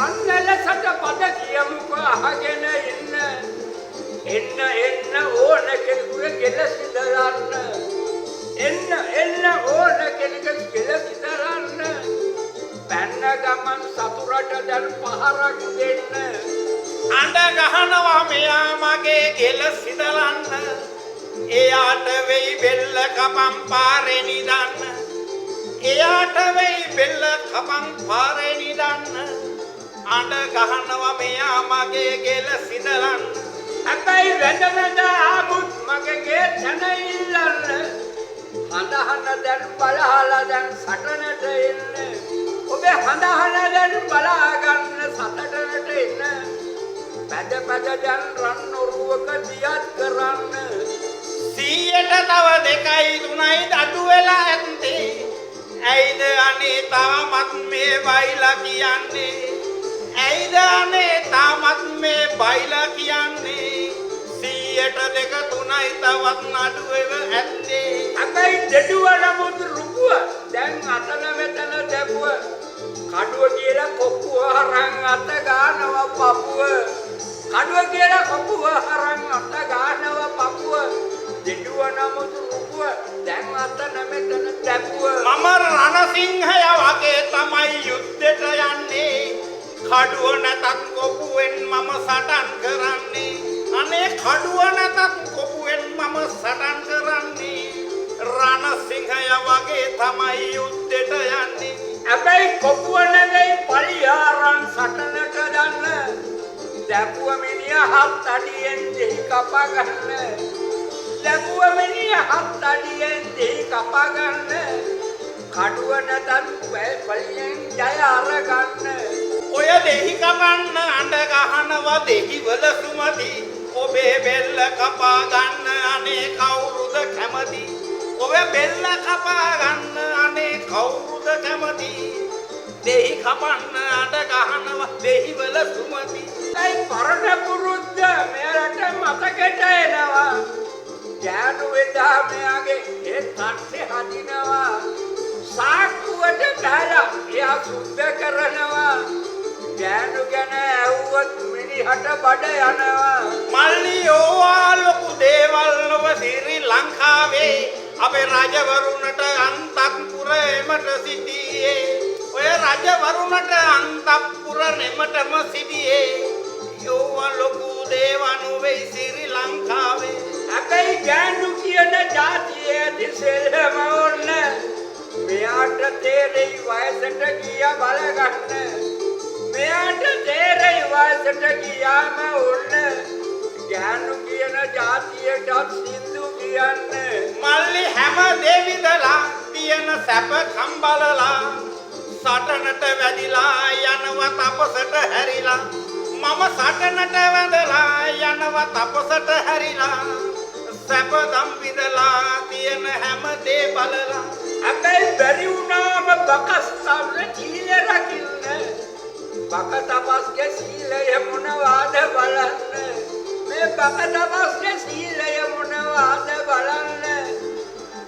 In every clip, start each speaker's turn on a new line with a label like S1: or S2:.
S1: දන්නල සට පද කියමුක අහගෙන එන්න ඕන කෙනෙකුගේ ගෙල සිදරන්න එන්න ඕන කෙනෙකුගේ ගෙල සිදරන්න පැන්න ගමන් සතුරට දැන් පහරක් දෙන්න
S2: අඬ ගහනවා මෙයා මගේ ගෙල සිදලන්න එයාට වෙයි බෙල්ල කපම් පාරේ නිදන්න එයාට වෙයි බෙල්ල කපම් පාරේ නිදන්න අඬ ගහනවා මෙයා මගේ ගෙල සිදලන්න
S1: හැබැයි වැඳ ආමුත් මගේ තන ඉල්ලන්න හඳහන දැන් බලහලා දැන් සටනට එන්න ඔබේ හඳහන දැන් බලා ගන්න සටනට එන්න පැද දැන් රන් ඔරුවක දියත් කරන්න
S2: 100ට තව 2යි 3යි අඩු වෙලා ඇත්තේ ඇයිද අනේ තාමත් මේ බයිලා කියන්නේ ඇයිද අනේ තාමත් මේ බයිලා කියන්නේ 100ට 2 3යි තවත් අඩු වෙව ඇත්තේ
S1: හැබැයි දෙඩුවන මුත් රුකුව දැන් අතන මෙතන දැපුව කඩුව කියලා කොප්පුව හරන් අත ගන්නවා පපුව කඩුව කියලා කොප්පුව හරන් අත ගන්නවා පපුව දෙඩුවන මුත් රුකුව දැන් අතන මෙතන දැපුව
S2: මම රණසිංහය වගේ තමයි යුද්ධෙට යන්නේ කඩුව නැතත් කොපුවෙන් මම සටන් කරන්නේ අනේ කඩුව නැතත් කොපුවෙන් මම සටන් කරන්නේ රණසිංහය වගේ තමයි යුද්ධෙට යන්නේ
S1: හැබැයි කොපුව නෙවෙයි පරිහාරන් සටනට දන්න දැපුව මිනිහ හත් අඩියෙන් දෙහි කපා ගන්න දැපුව මිනිහ හත් අඩියෙන් දෙහි කපා ගන්න කඩුව නැතත් පලියෙන් ජය අරගන්න
S2: ඔය දෙහි කපන්න අඬ ගහනවා දෙහිවල සුමති ඔබේ බෙල්ල කපා ගන්න අනේ කවුරුද කැමති ඔබේ බෙල්ල කපා ගන්න අනේ කවුරුද කැමති දෙහි කපන්න අඬ ගහනවා දෙහිවල සුමති
S1: ඒ පරණ පුරුද්ද මෙරට මතකෙට එනවා ඥානු වේදා මෙයාගේ ඒ තට්ටේ හදිනවා සාක්කුවට බැලලා එයා සුද්ධ කරනවා ඥානු ගැන ඇහුවත් මිනිහට බඩ යනවා
S2: මල්ලි ඕවා ලොකු දේවල් නොව ශ්‍රී ලංකාවේ අපේ රජවරුන්ට අන්තපුර එමට සිටියේ ඔය රජවරුන්ට අන්තපුර නෙමටම සිටියේ ඕවා ලොකු දේවල් නොවේ ශ්‍රී ලංකාවේ
S1: හැබැයි ඥානු කියන જાතියේ දිසෙලම ඕන්න මෙයාට තේරෙයි වයසට ගියා බලගන්න මෙයාට තේරෙයි වයසට ගියාම ඕන්න ඥානු කියන જાතියට සින්දු කියන්නේ
S2: මල්ලි හැම දෙවිදලා තියෙන සැප කම්බලලා සටනට වැදිලා යනවා තපසට හැරිලා මම සටනට වැදලා යනවා තපසට හැරිලා සැප දම් විදලා තියෙන හැම දේ බලලා
S1: හැබැයි බැරි වුණාම බකස්තවල සීල රකින්න බක තපස්ගේ සීලය මොනවාද බලන්න මේ බක තපස්ගේ සීලය මොනවාද බලන්න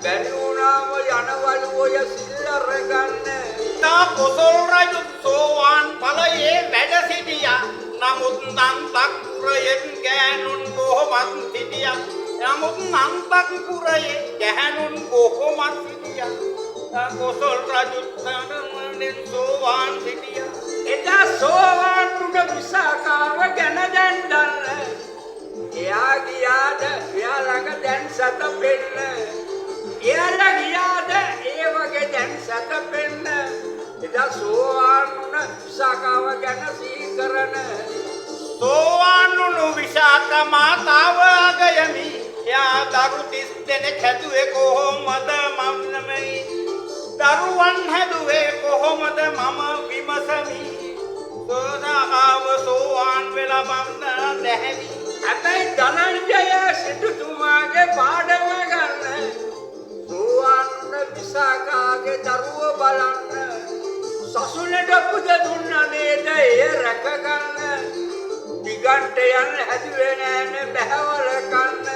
S1: බැරි වුණාම යනවලු ඔය සිල් අරගන්න
S2: තා කොසල් රජු සෝවාන් ඵලයේ වැඩ සිටියා නමුත් අන්තපුරයෙන් ගෑනුන් කොහොමත් සිටියා නමුත් අන්තපුරයේ ගෑනුන් කොහොමත් සිටියා තා කොසල් රජු සමනෙන් සෝවාන් සිටියා
S1: එදා සෝවාන් වුණ විසාකාව ගැන දැන් දන්න එයා ගියාද එයා ළඟ දැන් සතපෙන්න එයාලා ගියාද ඒ වගේ දැන් සතපෙන්න එදා සෝවාන් වුණ විසාකාව ගැන සිහි කරන
S2: සෝවාන් වුණු විසාක මාතාව අගයමි එයා දරු 30 දෙනෙක් හැදුවේ කොහොමද මම නෙමෙයි දරුවන් හැදුවේ කොහොමද මම විමසමි සෝදාව සෝවාන් වෙලා මම දැහැමි
S1: හැබැයි ධනංජය සිටුතුමාගේ පාඩම ගන්න සෝවාන් වුණ විසාකාගේ දරුවෝ බලන්න සසුනට පුද දුන්න නේද එය රැක ගන්න දිගන්ට යන්න හැදුවේ නෑනේ බැහැවල කන්න